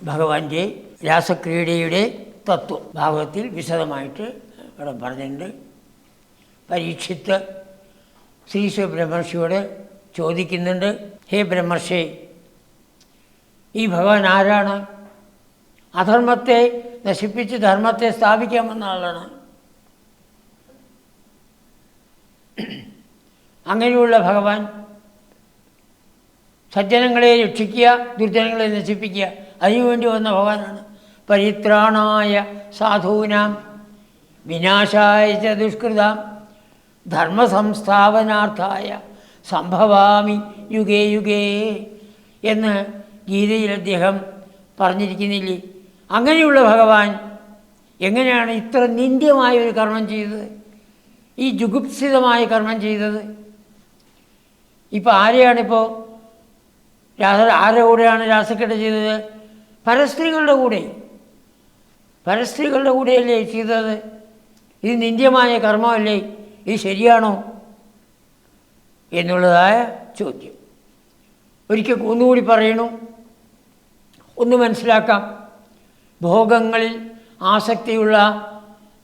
ഭഗവാന്റെ രാസക്രീഡയുടെ തത്വം ഭാഗവതത്തിൽ വിശദമായിട്ട് ഇവിടെ പറഞ്ഞിട്ടുണ്ട്. പരീക്ഷിത്ത് ശ്രീശ ബ്രഹ്മർഷിയോട് ചോദിക്കുന്നുണ്ട്, ഹേ ബ്രഹ്മർഷി, ഈ ഭഗവാൻ ആരാണ്? അധർമ്മത്തെ നശിപ്പിച്ച് ധർമ്മത്തെ സ്ഥാപിക്കാമെന്ന ആളാണ്. അങ്ങനെയുള്ള ഭഗവാൻ സജ്ജനങ്ങളെ രക്ഷിക്കുക, ദുർജനങ്ങളെ നശിപ്പിക്കുക, അതിനുവേണ്ടി വന്ന ഭഗവാനാണ്. പരിത്രാണായ സാധൂനാം വിനാശായ ച ദുഷ്കൃതാം ധർമ്മസംസ്ഥാപനാർത്ഥായ സംഭവാമി യുഗേ യുഗേ എന്ന് ഗീതയിൽ അദ്ദേഹം പറഞ്ഞിരിക്കുന്നില്ലേ? അങ്ങനെയുള്ള ഭഗവാൻ എങ്ങനെയാണ് ഇത്ര നിന്ദ്യമായ ഒരു കർമ്മം ചെയ്തത്, ഈ ജുഗുപ്സിതമായ കർമ്മം ചെയ്തത്? ഇപ്പോൾ ആരെയാണിപ്പോൾ ആരുടെ കൂടെയാണ് രാസക്കെട്ട് ചെയ്തത്? പരസ്ത്രീകളുടെ കൂടെയല്ലേ ചെയ്തത്? ഇത് നിന്ദ്യമായ കർമ്മമല്ലേ? ഇത് ശരിയാണോ എന്നുള്ളതായ ചോദ്യം. ഒരിക്കൽ ഒന്നുകൂടി പറയണു, ഒന്ന് മനസ്സിലാക്കാം. ഭോഗങ്ങളിൽ ആസക്തിയുള്ള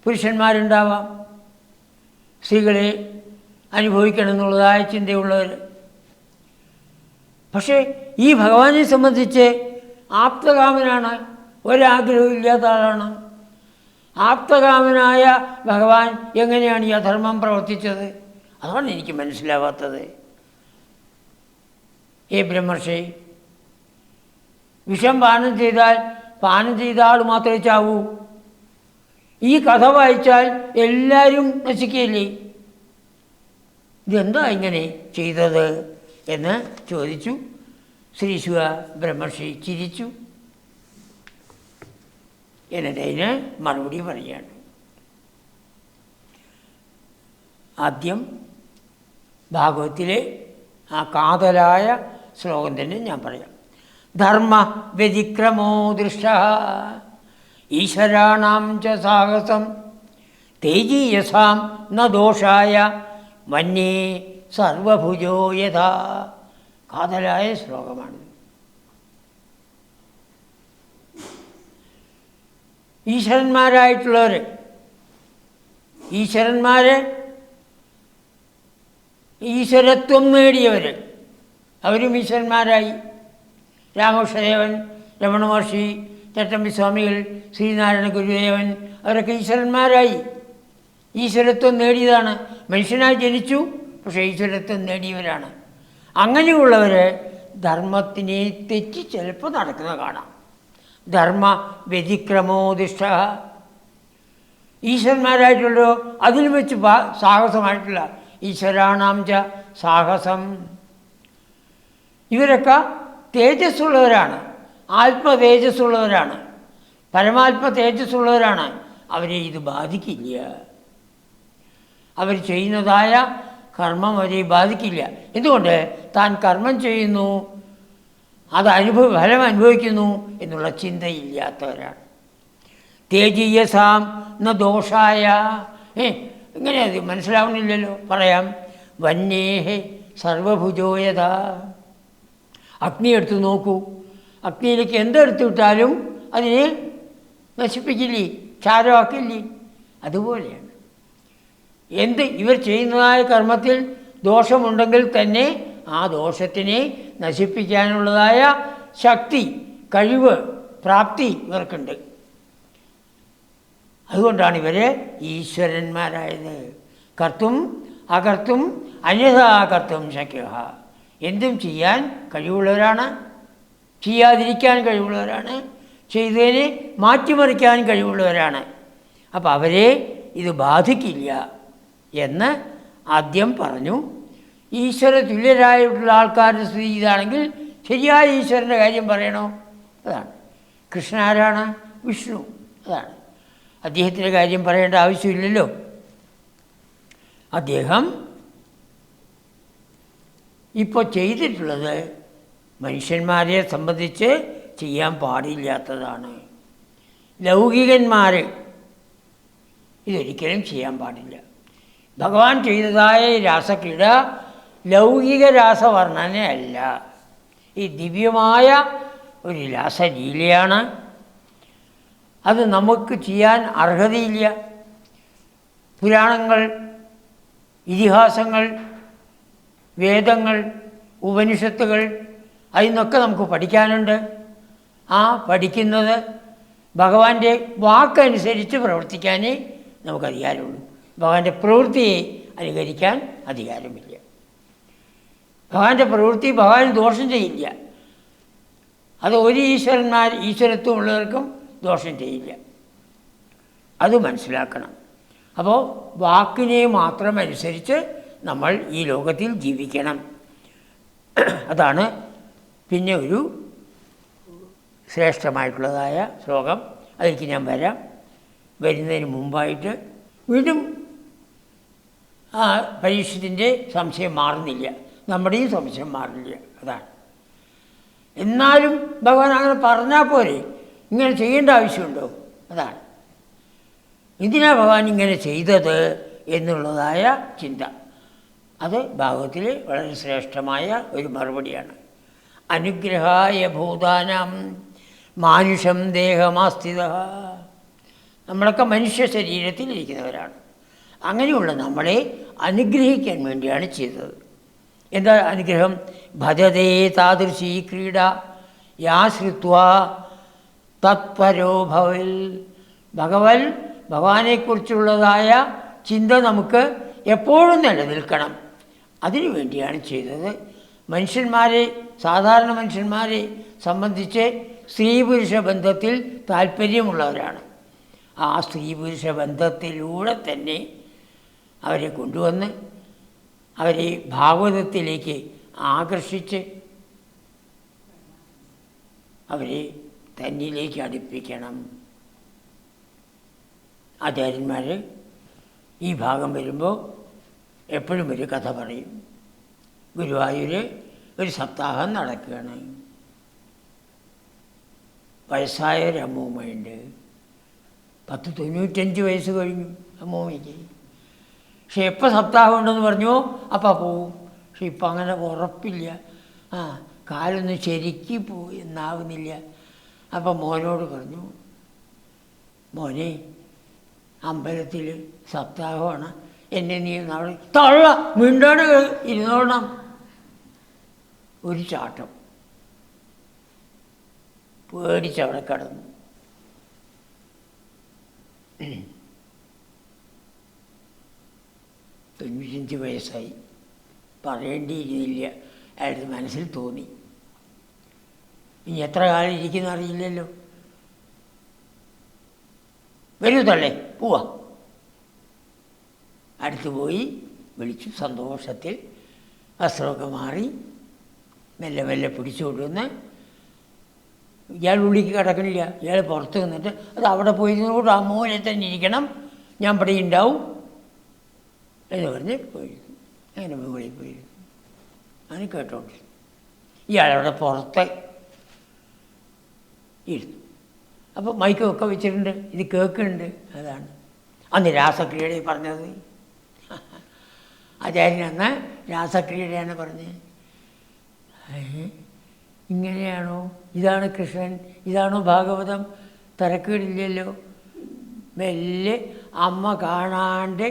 പുരുഷന്മാരുണ്ടാവാം, സ്ത്രീകളെ അനുഭവിക്കണം എന്നുള്ളതായ ചിന്തയുള്ളവർ. പക്ഷേ ഈ ഭഗവാനെ സംബന്ധിച്ച് ആപ്തകാമനാണ്, ഒരാഗ്രഹവും ഇല്ലാത്ത ആളാണ്. ആപ്തകാമനായ ഭഗവാൻ എങ്ങനെയാണ് ഈ അധർമ്മം പ്രവർത്തിച്ചത്? അതാണ് എനിക്ക് മനസ്സിലാവാത്തത്. ഏ ബ്രഹ്മർഷി, വിഷം പാനം ചെയ്ത ആൾ മാത്രമേ ചാവൂ. ഈ കഥ വായിച്ചാൽ എല്ലാവരും നശിക്കുകയില്ലേ? ഇതെന്താ ഇങ്ങനെ ചെയ്തത് എന്ന് ചോദിച്ചു. ശ്രീശുക ബ്രഹ്മർഷി ചിരിച്ചു. എന്നിട്ട് അതിന് മറുപടി പറയുകയാണ്. ആദ്യം ഭാഗവത്തിലെ ആ കാതലായ ശ്ലോകം തന്നെ ഞാൻ പറയാം. ധർമ്മ വ്യതിക്രമോ ദൃഷ്ട ഈശ്വരാണാം ച സാഹസം തേജീയസാം ന ദോഷായ മന്യേ സർവഭുജോ യഥാ. കാതലായ ശ്ലോകമാണ്. ഈശ്വരത്വം നേടിയവർ അവരും ഈശ്വരന്മാരായി. രാമകൃഷ്ണദേവൻ, രമണ മഹർഷി, ചട്ടമ്പി സ്വാമികൾ, ശ്രീനാരായണ ഗുരുദേവൻ, അവരൊക്കെ ഈശ്വരന്മാരായി. ഈശ്വരത്വം നേടിയതാണ്. മനുഷ്യനായി ജനിച്ചു, പക്ഷേ ഈശ്വരത്വം നേടിയവരാണ്. അങ്ങനെയുള്ളവർ ധർമ്മത്തിനെ തെറ്റി ചിലപ്പോൾ നടക്കുന്നത് കാണാം. ധർമ്മ വ്യതിക്രമോദിഷ്ട. ഈശ്വരന്മാരായിട്ടുള്ളോ അതിൽ വെച്ച് സാഹസമായിട്ടുള്ള ഈശ്വരാണാം ച സാഹസം. ഇവരൊക്കെ തേജസ്സുള്ളവരാണ്, ആത്മതേജസ്സുള്ളവരാണ്, പരമാത്മ തേജസ്സുള്ളവരാണ്. അവരെ ഇത് ബാധിക്കില്ല. അവർ ചെയ്യുന്നതായ കർമ്മം അവരെ ബാധിക്കില്ല. എന്തുകൊണ്ട്? താൻ കർമ്മം ചെയ്യുന്നു, അത് ഫലം അനുഭവിക്കുന്നു എന്നുള്ള ചിന്തയില്ലാത്തവരാണ്. തേജീയസാം ന ദോഷായ. ഇങ്ങനെ അത് മനസ്സിലാവുന്നില്ലല്ലോ, പറയാം. വന്യേഹേ സർവഭുജോയത. അഗ്നി എടുത്ത് നോക്കൂ, അഗ്നിയിലേക്ക് എന്തെടുത്ത് വിട്ടാലും അതിനെ നശിപ്പിക്കില്ലേ, ചാരമാക്കില്ലേ? അതുപോലെയാണ് ഇവർ ചെയ്യുന്നതായ കർമ്മത്തിൽ ദോഷമുണ്ടെങ്കിൽ തന്നെ ആ ദോഷത്തിനെ നശിപ്പിക്കാനുള്ളതായ ശക്തി, കഴിവ്, പ്രാപ്തി ഇവർക്കുണ്ട്. അതുകൊണ്ടാണ് ഇവരെ ഈശ്വരന്മാരായത്. കർത്തും അകർത്തും അന്യഥാ കർത്തും ശക്യ. എന്തും ചെയ്യാൻ കഴിവുള്ളവരാണ്, ചെയ്യാതിരിക്കാൻ കഴിവുള്ളവരാണ്, ചെയ്തതിനെ മാറ്റിമറിക്കാൻ കഴിവുള്ളവരാണ്. അപ്പോൾ അവരെ ഇത് ബാധിക്കില്ല എന്ന് ആദ്യം പറഞ്ഞു. ഈശ്വര തുല്യരായിട്ടുള്ള ആൾക്കാരുടെ സ്ഥിതി ഇതാണെങ്കിൽ ശരിയായ ഈശ്വരൻ്റെ കാര്യം പറയണോ? അതാണ്. കൃഷ്ണ ആരാണ്? വിഷ്ണു. അതാണ്. അദ്ദേഹത്തിൻ്റെ കാര്യം പറയേണ്ട ആവശ്യമില്ലല്ലോ. അദ്ദേഹം ഇപ്പോൾ ചെയ്തിട്ടുള്ളത് മനുഷ്യന്മാരെ സംബന്ധിച്ച് ചെയ്യാൻ പാടില്ലാത്തതാണ്. ലൗകികന്മാർ ഇതൊരിക്കലും ചെയ്യാൻ പാടില്ല. ഭഗവാൻ ചെയ്തതായ രാസക്രീഡ ലൗകിക രാസവർണ്ണനയല്ല. ഈ ദിവ്യമായ ഒരു രാസലീലയാണ്. അത് നമുക്ക് ചെയ്യാൻ അർഹതയില്ല. പുരാണങ്ങൾ, ഇതിഹാസങ്ങൾ, വേദങ്ങൾ, ഉപനിഷത്തുകൾ, അതിൽ നിന്നൊക്കെ നമുക്ക് പഠിക്കാനുണ്ട്. ആ പഠിക്കുന്നത് ഭഗവാന്റെ വാക്കനുസരിച്ച് പ്രവർത്തിക്കാനേ നമുക്ക് അധികാരമുള്ളൂ. ഭഗവാന്റെ പ്രവൃത്തിയെ അനുകരിക്കാൻ അധികാരമില്ല. ഭഗവാന്റെ പ്രവൃത്തി ഭഗവാൻ ദോഷം ചെയ്യില്ല. അത് ഒരു ഈശ്വരത്വം ഉള്ളവർക്കും ദോഷം ചെയ്യില്ല. അത് മനസ്സിലാക്കണം. അപ്പോൾ വാക്കിനെ മാത്രം അനുസരിച്ച് നമ്മൾ ഈ ലോകത്തിൽ ജീവിക്കണം. അതാണ് പിന്നെ ഒരു ശ്രേഷ്ഠമായിട്ടുള്ളതായ ശ്ലോകം. അതിലേക്ക് ഞാൻ വരാം. വരുന്നതിന് മുമ്പായിട്ട് വീണ്ടും ആ പരീക്ഷത്തിൻ്റെ സംശയം മാറുന്നില്ല, നമ്മുടെയും സംശയം മാറില്ല. അതാണ്. എന്നാലും ഭഗവാൻ അങ്ങനെ പറഞ്ഞാൽ പോരെ, ഇങ്ങനെ ചെയ്യേണ്ട ആവശ്യമുണ്ടോ? അതാണ്. എന്തിനാ ഭഗവാൻ ഇങ്ങനെ ചെയ്തത് എന്നുള്ളതായ ചിന്ത. അത് ഭാഗവത്തിൽ വളരെ ശ്രേഷ്ഠമായ ഒരു മറുപടിയാണ്. അനുഗ്രഹായ ഭൂതാനാം മാനുഷം ദേഹമാസ്ഥിത. നമ്മളൊക്കെ മനുഷ്യ ശരീരത്തിൽ ഇരിക്കുന്നവരാണ്. അങ്ങനെയുള്ള നമ്മളെ അനുഗ്രഹിക്കാൻ വേണ്ടിയാണ് ചെയ്തത്. എന്താ അനുഗ്രഹം? ഭജതേ താദൃശീ ക്രീഡ യാശ്രിത്വാ തത്പരോ ഭവൽ. ഭഗവാനെക്കുറിച്ചുള്ളതായ ചിന്ത നമുക്ക് എപ്പോഴും നിലനിൽക്കണം. അതിനു വേണ്ടിയാണ് ചെയ്തത്. സാധാരണ മനുഷ്യന്മാരെ സംബന്ധിച്ച് സ്ത്രീ പുരുഷ ബന്ധത്തിൽ താല്പര്യമുള്ളവരാണ്. ആ സ്ത്രീ പുരുഷ ബന്ധത്തിലൂടെ തന്നെ അവരെ കൊണ്ടുവന്ന് അവരെ ഭാഗവതത്തിലേക്ക് ആകർഷിച്ച് അവരെ തന്നിലേക്ക് അടുപ്പിക്കണം. ആചാര്യന്മാർ ഈ ഭാഗം വരുമ്പോൾ എപ്പോഴും ഒരു കഥ പറയും. ഗുരുവായൂർ ഒരു സപ്താഹം നടക്കുകയാണ്. വയസ്സായ ഒരു അമ്മൂമ്മയുണ്ട്. 95 വയസ്സ് കഴിഞ്ഞു അമ്മൂമ്മയ്ക്ക്. പക്ഷെ എപ്പോൾ സപ്താഹം ഉണ്ടെന്ന് പറഞ്ഞോ അപ്പം പോവും. പക്ഷെ ഇപ്പം അങ്ങനെ ഉറപ്പില്ല. കാലൊന്നും ശരിക്ക് എന്നാവുന്നില്ല. അപ്പം മോനോട് പറഞ്ഞു, മോനെ അമ്പലത്തിൽ സപ്താഹമാണ്, എന്നെ നീ നാളെ തള്ള മിണ്ടാണ് ഇരുന്നോളണം. ഒരു ചാട്ടം പേടിച്ചവിടെ കിടന്നു. 95 വയസ്സായി. പറയേണ്ടിയിരുന്നില്ല, അയാളുടെ മനസ്സിൽ തോന്നി. ഇനി എത്ര കാലം ഇരിക്കുന്ന അറിയില്ലല്ലോ. വരൂ തള്ളേ, പോവാ. അടുത്ത് പോയി വിളിച്ചു. സന്തോഷത്തിൽ വസ്ത്രമൊക്കെ മാറി മെല്ലെ മെല്ലെ പിടിച്ചു കൊണ്ടുവന്ന്, ഇയാൾ ഉള്ളിലേക്ക് കിടക്കണില്ല, ഇയാൾ പുറത്ത് നിന്നിട്ട് അത് അവിടെ പോയിരുന്നോട് ആ മൂലെ തന്നെ ഇരിക്കണം, ഞാൻ ഇവിടെ ഉണ്ടാവും എന്ന് പറഞ്ഞ് പോയിരുന്നു. അങ്ങനെ മുകളിൽ പോയിരുന്നു. അങ്ങനെ കേട്ടോണ്ട് ഇയാളവിടെ പുറത്ത് ഇരുന്നു. അപ്പോൾ മൈക്കൊക്കെ വെച്ചിട്ടുണ്ട്, ഇത് കേൾക്കുന്നുണ്ട്. അതാണ് അന്ന് രാസക്രിയയുടെ പറഞ്ഞത്. ആചാര്യൻ അന്ന് രാസക്രിയയുടെയാണ് പറഞ്ഞത്. ഇങ്ങനെയാണോ? ഇതാണ് കൃഷ്ണൻ, ഇതാണോ ഭാഗവതം? തിരക്കേടില്ലല്ലോ. മെല്ലെ അമ്മ കാണാണ്ട്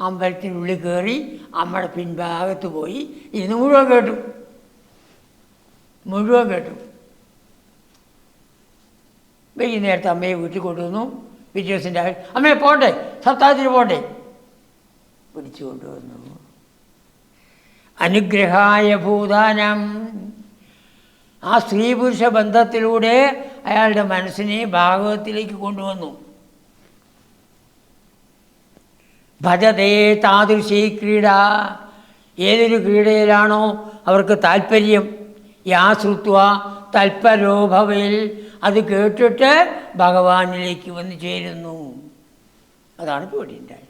അമ്പലത്തിനുള്ളിൽ കയറി അമ്മയുടെ പിൻഭാഗത്ത് പോയി ഇരുന്ന് മുഴുവൻ കേട്ടു. വൈകുന്നേരത്തെ അമ്മയെ വീട്ടിൽ കൊണ്ടുവന്നു. പിറ്റേ ദിവസം രാവിലെ അമ്മയെ പോണ്ടേ, സപ്താഹത്തിന് പോണ്ടേ, പിടിച്ചു കൊണ്ടുവന്നു. അനുഗ്രഹായ ഭൂതാനം. ആ സ്ത്രീ പുരുഷ ബന്ധത്തിലൂടെ അയാളുടെ മനസ്സിനെ ഭാഗവതത്തിലേക്ക് കൊണ്ടുവന്നു. ഭജതേ താദൃശീ ക്രീഡ. ഏതൊരു ക്രീഡയിലാണോ അവർക്ക് താല്പര്യം, യാശ്രുത്വ തൽപരോ ഭവൽ, അത് കേട്ടിട്ട് ഭഗവാനിലേക്ക് വന്ന് ചേരുന്നു. അതാണ് പേടിയുണ്ടായത്.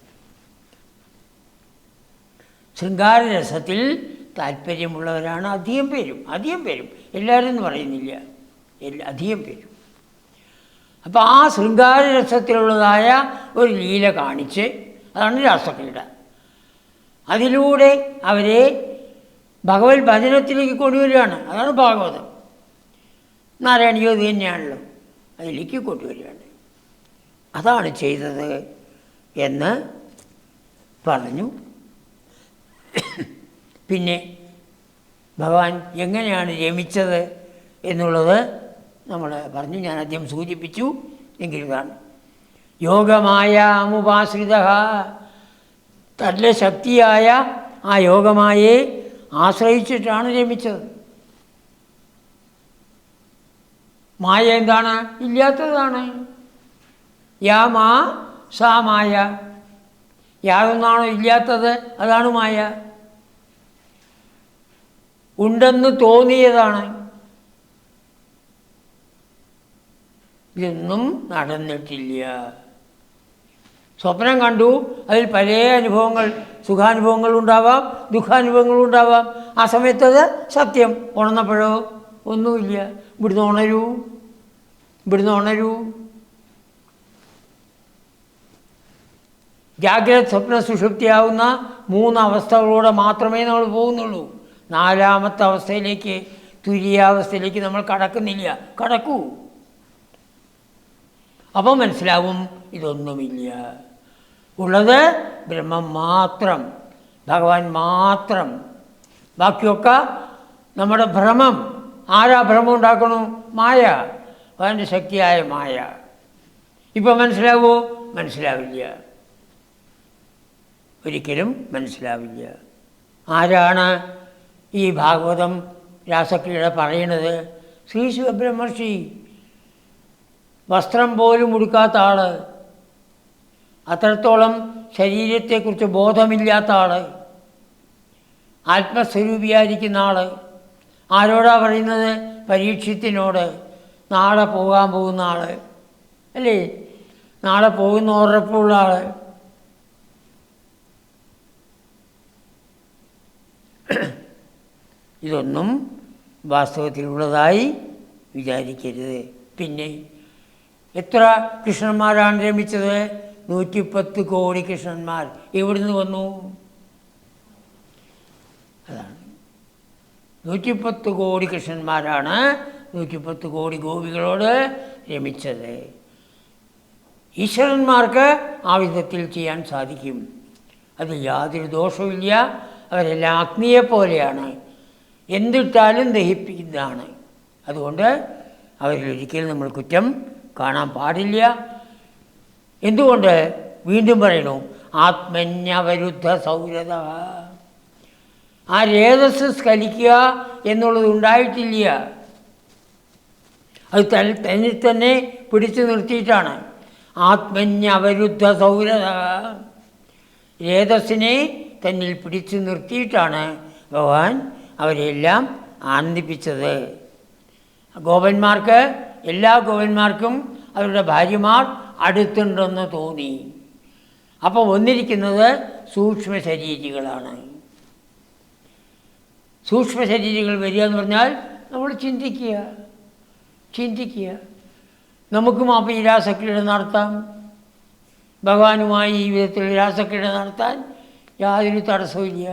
ശൃംഗാരരസത്തിൽ താല്പര്യമുള്ളവരാണ് അധികം പേരും, എല്ലാവരും എന്ന് പറയുന്നില്ല, അധികം പേരും. അപ്പോൾ ആ ശൃംഗാരരസത്തിലുള്ളതായ ഒരു ലീല കാണിച്ച്, അതാണ് രാസക്രീഡ. അതിലൂടെ അവരെ ഭഗവത് ഭജനത്തിലേക്ക് കൊണ്ടുവരികയാണ്. അതാണ് ഭാഗവതം. നാരായണീയോ ഇത് തന്നെയാണല്ലോ, അതിലേക്ക് കൊണ്ടുവരികയാണ്. അതാണ് ചെയ്തത് എന്ന് പറഞ്ഞു. പിന്നെ ഭഗവാൻ എങ്ങനെയാണ് രമിച്ചത് എന്നുള്ളത് നമ്മൾ പറഞ്ഞു, ഞാൻ ആദ്യം സൂചിപ്പിച്ചു. എങ്കിലിതാണ് യോഗമായ അമുപാശ്രിത, തൻ്റെ ശക്തിയായ ആ യോഗമായെ ആശ്രയിച്ചിട്ടാണ് രമിച്ചത്. മായ എന്താണ്? ഇല്ലാത്തതാണ്. യാ മാ സാ മായ. യാതൊന്നാണോ ഇല്ലാത്തത് അതാണ് മായ. ഉണ്ടെന്ന് തോന്നിയതാണ്. ഇതൊന്നും നടന്നിട്ടില്ല. സ്വപ്നം കണ്ടു, അതിൽ പല അനുഭവങ്ങൾ, സുഖാനുഭവങ്ങളുണ്ടാവാം, ദുഃഖാനുഭവങ്ങളുണ്ടാവാം. ആ സമയത്തത് സത്യം. ഉണർന്നപ്പോഴോ ഒന്നുമില്ല. ഇവിടുന്ന് ഉണരൂ, ഇവിടുന്ന് ഉണരൂ. ജാഗ്രത, സ്വപ്ന, സുഷുപ്തിയാവുന്ന 3 അവസ്ഥകളൂടെ മാത്രമേ നമ്മൾ പോകുന്നുള്ളൂ. 4ാമത്തെ അവസ്ഥയിലേക്ക്, തുര്യാവസ്ഥയിലേക്ക് നമ്മൾ കടക്കുന്നില്ല. കടക്കൂ. അപ്പോൾ മനസ്സിലാവും ഇതൊന്നുമില്ല. ഉള്ളത് ബ്രഹ്മം മാത്രം, ഭഗവാൻ മാത്രം. ബാക്കിയൊക്കെ നമ്മുടെ ഭ്രമം. ആരാ ഭ്രമം ഉണ്ടാക്കണു? മായ, അവൻ്റെ ശക്തിയായ മായ. ഇപ്പം മനസ്സിലാവോ? മനസ്സിലാവില്ല, ഒരിക്കലും മനസ്സിലാവില്ല. ആരാണ് ഈ ഭാഗവതം രാസക്രിയ പറയണത്? ശ്രീ ശിവബ്രഹ്മർഷി. വസ്ത്രം പോലും ഉടുക്കാത്ത ആൾ, അത്രത്തോളം ശരീരത്തെക്കുറിച്ച് ബോധമില്ലാത്ത ആൾ, ആത്മസ്വരൂപിയായിരിക്കുന്ന ആൾ. ആരോടാ പറയുന്നത്? പരീക്ഷത്തിനോട്. നാളെ പോകാൻ പോകുന്ന ആൾ അല്ലേ? നാളെ പോകുന്ന ഉറപ്പുള്ള ആൾ. ഇതൊന്നും വാസ്തവത്തിലുള്ളതായി വിചാരിക്കരുത്. പിന്നെ എത്ര കൃഷ്ണന്മാരാണ് രമിച്ചത്? 110 കോടി കൃഷ്ണന്മാർ എവിടുന്ന് വന്നു? അതാണ് 110 കോടി കൃഷ്ണന്മാരാണ് 110 കോടി ഗോപികളോട് രമിച്ചത്. ഈശ്വരന്മാർക്ക് ആ വിധത്തിൽ ചെയ്യാൻ സാധിക്കും. അത് യാതൊരു ദോഷവുമില്ല. അവരെല്ലാം അഗ്നിയെപ്പോലെയാണ്, എന്തിട്ടാലും ദഹിപ്പിക്കുന്നതാണ്. അതുകൊണ്ട് അവരിലൊരിക്കലും നമ്മൾ കുറ്റം കാണാൻ പാടില്ല. എന്തുകൊണ്ട്? വീണ്ടും പറയണു, ആത്മന്യവരുദ്ധ സൗരത. ആ രേതസ് സ്ഖലിക്കുക എന്നുള്ളത് ഉണ്ടായിട്ടില്ല. അത് തന്നിൽ തന്നെ പിടിച്ചു നിർത്തിയിട്ടാണ്. ആത്മന്യവരുദ്ധ സൗരത. രേതസ്സിനെ തന്നിൽ പിടിച്ചു നിർത്തിയിട്ടാണ് ഭഗവാൻ അവരെല്ലാം ആനന്ദിപ്പിച്ചത്. ഗോപന്മാർക്ക്, എല്ലാ ഗോപന്മാർക്കും അവരുടെ ഭാര്യമാർ അടുത്തുണ്ടെന്ന് തോന്നി. അപ്പോൾ വന്നിരിക്കുന്നത് സൂക്ഷ്മ ശരീരികളാണ്. സൂക്ഷ്മ ശരീരങ്ങൾ വരിക എന്ന് പറഞ്ഞാൽ നമ്മൾ ചിന്തിക്കുക. നമുക്കും അപ്പോൾ ഈ രാസക്രീഡ നടത്താം. ഭഗവാനുമായി ഈ വിധത്തിൽ രാസക്രീഡ നടത്താൻ യാതൊരു തടസ്സവും ഇല്ല.